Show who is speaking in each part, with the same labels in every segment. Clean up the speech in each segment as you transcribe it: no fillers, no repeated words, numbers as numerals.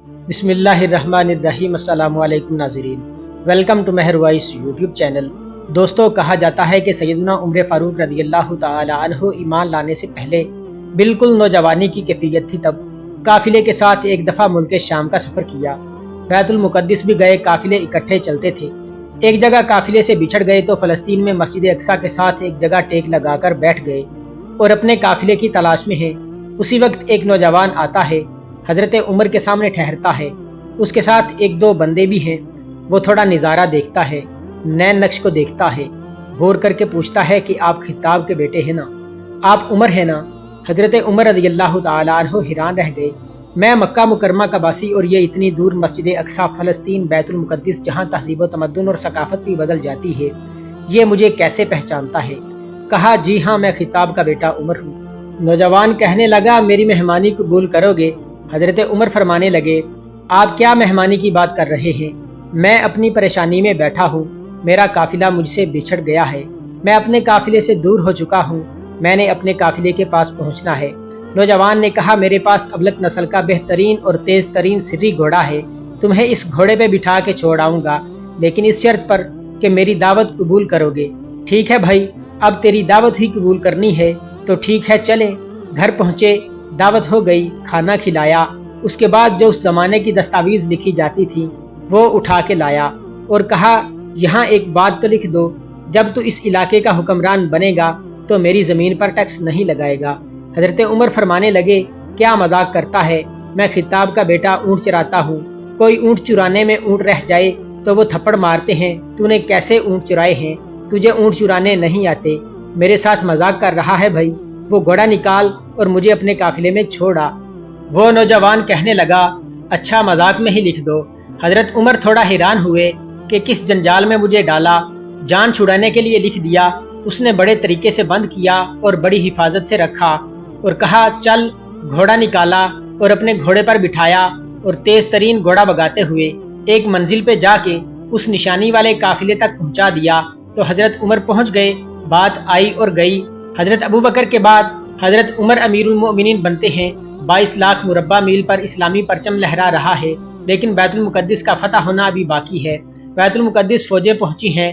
Speaker 1: بسم اللہ الرحمن الرحیم۔ السلام علیکم ناظرین، ویلکم ٹو مہر وائس یوٹیوب چینل۔ دوستو، کہا جاتا ہے کہ سیدنا عمر فاروق رضی اللہ تعالی عنہ ایمان لانے سے پہلے بالکل نوجوانی کی کیفیت تھی، تب قافلے کے ساتھ ایک دفعہ ملک شام کا سفر کیا۔ بیت المقدس بھی گئے، قافلے اکٹھے چلتے تھے۔ ایک جگہ قافلے سے بچھڑ گئے تو فلسطین میں مسجد اقصیٰ کے ساتھ ایک جگہ ٹیک لگا کر بیٹھ گئے اور اپنے قافلے کی تلاش میں ہیں۔ اسی وقت ایک نوجوان آتا ہے، حضرت عمر کے سامنے ٹھہرتا ہے۔ اس کے ساتھ ایک دو بندے بھی ہیں۔ وہ تھوڑا نظارہ دیکھتا ہے، نین نقش کو دیکھتا ہے، غور کر کے پوچھتا ہے کہ آپ خطاب کے بیٹے ہیں نا؟ آپ عمر ہیں نا؟ حضرت عمر رضی اللہ تعالی عنہ حیران رہ گئے۔ میں مکہ مکرمہ کا باسی اور یہ اتنی دور مسجد اقصیٰ فلسطین بیت المقدس جہاں تہذیب و تمدن اور ثقافت بھی بدل جاتی ہے، یہ مجھے کیسے پہچانتا ہے؟ کہا، جی ہاں، میں خطاب کا بیٹا عمر ہوں۔ نوجوان کہنے لگا، میری مہمانی قبول کرو گے؟ حضرت عمر فرمانے لگے، آپ کیا مہمانی کی بات کر رہے ہیں؟ میں اپنی پریشانی میں بیٹھا ہوں، میرا قافلہ مجھ سے بچھڑ گیا ہے، میں اپنے قافلے سے دور ہو چکا ہوں، میں نے اپنے قافلے کے پاس پہنچنا ہے۔ نوجوان نے کہا، میرے پاس ابلک نسل کا بہترین اور تیز ترین سری گھوڑا ہے، تمہیں اس گھوڑے پہ بٹھا کے چھوڑ آؤں گا، لیکن اس شرط پر کہ میری دعوت قبول کرو گے۔ ٹھیک ہے بھائی، اب تیری دعوت ہی قبول کرنی ہے تو ٹھیک ہے، چلے۔ گھر پہنچے، دعوت ہو گئی، کھانا کھلایا۔ اس کے بعد جو اس زمانے کی دستاویز لکھی جاتی تھی وہ اٹھا کے لایا اور کہا، یہاں ایک بات تو لکھ دو، جب تو اس علاقے کا حکمران بنے گا تو میری زمین پر ٹیکس نہیں لگائے گا۔ حضرت عمر فرمانے لگے، کیا مذاق کرتا ہے؟ میں خطاب کا بیٹا اونٹ چراتا ہوں، کوئی اونٹ چرانے میں اونٹ رہ جائے تو وہ تھپڑ مارتے ہیں، تو نے کیسے اونٹ چرائے ہیں؟ تجھے اونٹ چرانے نہیں آتے؟ میرے ساتھ مذاق کر رہا ہے بھائی؟ وہ گھوڑا نکال اور مجھے اپنے قافلے میں چھوڑا۔ وہ نوجوان کہنے لگا، اچھا مذاق میں ہی لکھ دو۔ حضرت عمر تھوڑا حیران ہوئے کہ کس جنجال میں مجھے ڈالا، جان چھڑانے کے لیے لکھ دیا۔ اس نے بڑے طریقے سے بند کیا اور بڑی حفاظت سے رکھا اور کہا، چل۔ گھوڑا نکالا اور اپنے گھوڑے پر بٹھایا اور تیز ترین گھوڑا بگاتے ہوئے ایک منزل پہ جا کے اس نشانی والے قافلے تک پہنچا دیا تو حضرت عمر پہنچ گئے۔ بات آئی اور گئی۔ حضرت ابوبکر کے بعد حضرت عمر امیر المؤمنین بنتے ہیں۔ 22 لاکھ مربع میل پر اسلامی پرچم لہرا رہا ہے، لیکن بیت المقدس کا فتح ہونا ابھی باقی ہے۔ بیت المقدس فوجیں پہنچی ہیں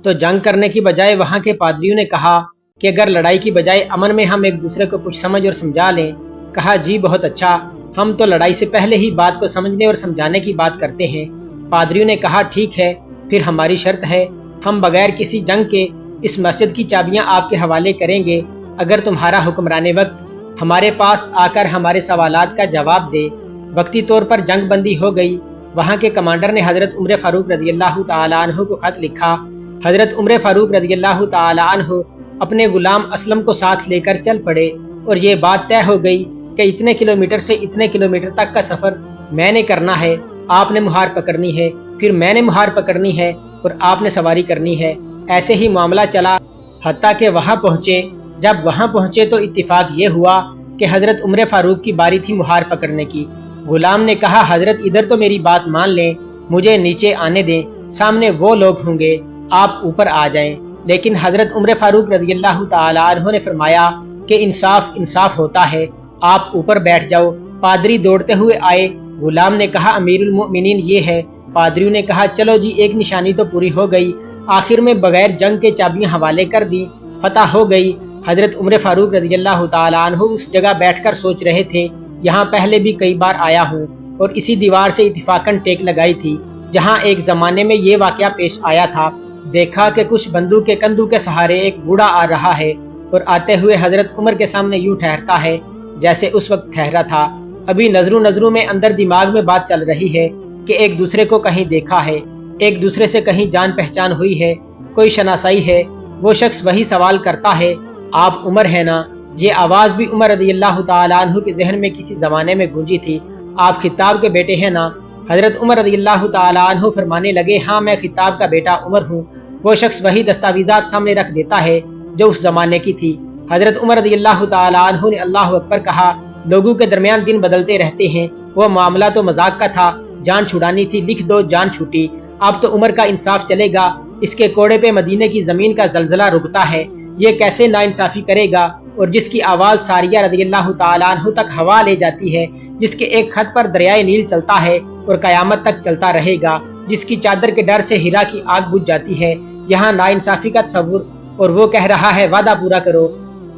Speaker 1: تو جنگ کرنے کی بجائے وہاں کے پادریوں نے کہا کہ اگر لڑائی کی بجائے امن میں ہم ایک دوسرے کو کچھ سمجھ اور سمجھا لیں۔ کہا، جی بہت اچھا، ہم تو لڑائی سے پہلے ہی بات کو سمجھنے اور سمجھانے کی بات کرتے ہیں۔ پادریوں نے کہا، ٹھیک ہے، پھر ہماری شرط ہے، ہم بغیر کسی جنگ کے اس مسجد کی چابیاں آپ کے حوالے کریں گے اگر تمہارا حکمران وقت ہمارے پاس آ کر ہمارے سوالات کا جواب دے۔ وقتی طور پر جنگ بندی ہو گئی۔ وہاں کے کمانڈر نے حضرت عمر فاروق رضی اللہ تعالی عنہ کو خط لکھا۔ حضرت عمر فاروق رضی اللہ تعالی عنہ اپنے غلام اسلم کو ساتھ لے کر چل پڑے اور یہ بات طے ہو گئی کہ اتنے کلومیٹر سے اتنے کلومیٹر تک کا سفر میں نے کرنا ہے، آپ نے مہار پکڑنی ہے، پھر میں نے مہار پکڑنی ہے اور آپ نے سواری کرنی ہے۔ ایسے ہی معاملہ چلا حتیٰ کہ وہاں پہنچے۔ جب وہاں پہنچے تو اتفاق یہ ہوا کہ حضرت عمر فاروق کی باری تھی مہار پکڑنے کی۔ غلام نے کہا، حضرت ادھر تو میری بات مان لیں، مجھے نیچے آنے دیں، سامنے وہ لوگ ہوں گے، آپ اوپر آ جائیں۔ لیکن حضرت عمر فاروق رضی اللہ تعالی عنہ نے فرمایا کہ انصاف انصاف ہوتا ہے، آپ اوپر بیٹھ جاؤ۔ پادری دوڑتے ہوئے آئے۔ غلام نے کہا، امیر المؤمنین یہ ہے۔ پادریوں نے کہا، چلو جی، ایک نشانی تو پوری ہو گئی۔ آخر میں بغیر جنگ کے چابیاں حوالے کر دی، فتح ہو گئی۔ حضرت عمر فاروق رضی اللہ تعالی عنہ اس جگہ بیٹھ کر سوچ رہے تھے، یہاں پہلے بھی کئی بار آیا ہوں اور اسی دیوار سے اتفاقاً ٹیک لگائی تھی جہاں ایک زمانے میں یہ واقعہ پیش آیا تھا۔ دیکھا کہ کچھ بندوق کے کندھوں کے سہارے ایک بوڑھا آ رہا ہے اور آتے ہوئے حضرت عمر کے سامنے یوں ٹھہرتا ہے جیسے اس وقت ٹھہرا تھا۔ ابھی نظروں میں اندر دماغ میں بات چل رہی ہے کہ ایک دوسرے کو کہیں دیکھا ہے، ایک دوسرے سے کہیں جان پہچان ہوئی ہے، کوئی شناسائی ہے۔ وہ شخص وہی سوال کرتا ہے، آپ عمر ہیں نا؟ یہ آواز بھی عمر رضی اللہ تعالی عنہ کے ذہن میں کسی زمانے میں گونجی تھی۔ آپ خطاب کے بیٹے ہیں نا؟ حضرت عمر رضی اللہ تعالی عنہ فرمانے لگے، ہاں میں خطاب کا بیٹا عمر ہوں۔ وہ شخص وہی دستاویزات سامنے رکھ دیتا ہے جو اس زمانے کی تھی۔ حضرت عمر رضی اللہ تعالی عنہ نے اللہ اکبر کہا، لوگوں کے درمیان دن بدلتے رہتے ہیں، وہ معاملہ تو مذاق کا تھا، جان چھڑانی تھی، لکھ دو، جان چھوٹی۔ اب تو عمر کا انصاف چلے گا، اس کے کوڑے پہ مدینے کی زمین کا زلزلہ رکتا ہے، یہ کیسے ناانصافی کرے گا؟ اور جس کی آواز ساریہ رضی اللہ تعالیٰ عنہ تک ہوا لے جاتی ہے، جس کے ایک خط پر دریائے نیل چلتا ہے اور قیامت تک چلتا رہے گا، جس کی چادر کے ڈر سے ہیرا کی آگ بجھ جاتی ہے، یہاں ناانصافی کا تصور، اور وہ کہہ رہا ہے وعدہ پورا کرو۔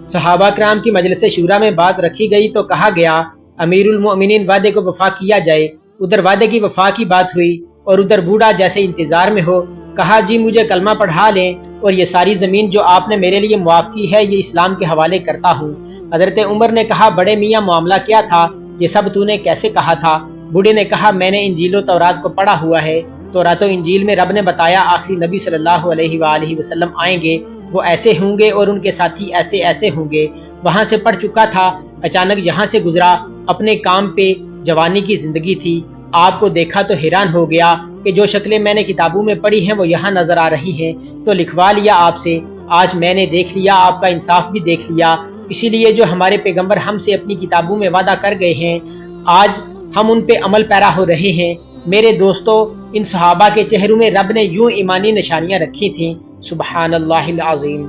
Speaker 1: صحابہ کرام کی مجلس شورا میں بات رکھی گئی تو کہا گیا امیر المؤمنین وعدے کو وفا کیا جائے۔ ادھر وعدے کی وفا کی بات ہوئی اور ادھر بوڑھا جیسے انتظار میں ہو کہا جی مجھے کلمہ پڑھا لیں اور یہ ساری زمین جو آپ نے میرے لیے معاف کی ہے یہ اسلام کے حوالے کرتا ہوں۔ حضرت عمر نے کہا بڑے میاں معاملہ کیا تھا، یہ سب تو نے کیسے کہا تھا؟ بوڑھے نے کہا میں نے انجیل و تورات کو پڑھا ہوا ہے، تورات و انجیل میں رب نے بتایا آخری نبی صلی اللہ علیہ وآلہ وسلم آئیں گے، وہ ایسے ہوں گے اور ان کے ساتھی ایسے ایسے ہوں گے۔ وہاں سے پڑھ چکا تھا، اچانک یہاں سے گزرا، اپنے کام پہ، جوانی کی زندگی تھی، آپ کو دیکھا تو حیران ہو گیا کہ جو شکلیں میں نے کتابوں میں پڑھی ہیں وہ یہاں نظر آ رہی ہیں، تو لکھوا لیا آپ سے۔ آج میں نے دیکھ لیا، آپ کا انصاف بھی دیکھ لیا، اسی لیے جو ہمارے پیغمبر ہم سے اپنی کتابوں میں وعدہ کر گئے ہیں آج ہم ان پہ عمل پیرا ہو رہے ہیں۔ میرے دوستو، ان صحابہ کے چہروں میں رب نے یوں ایمانی نشانیاں رکھی تھیں، سبحان اللہ العظیم۔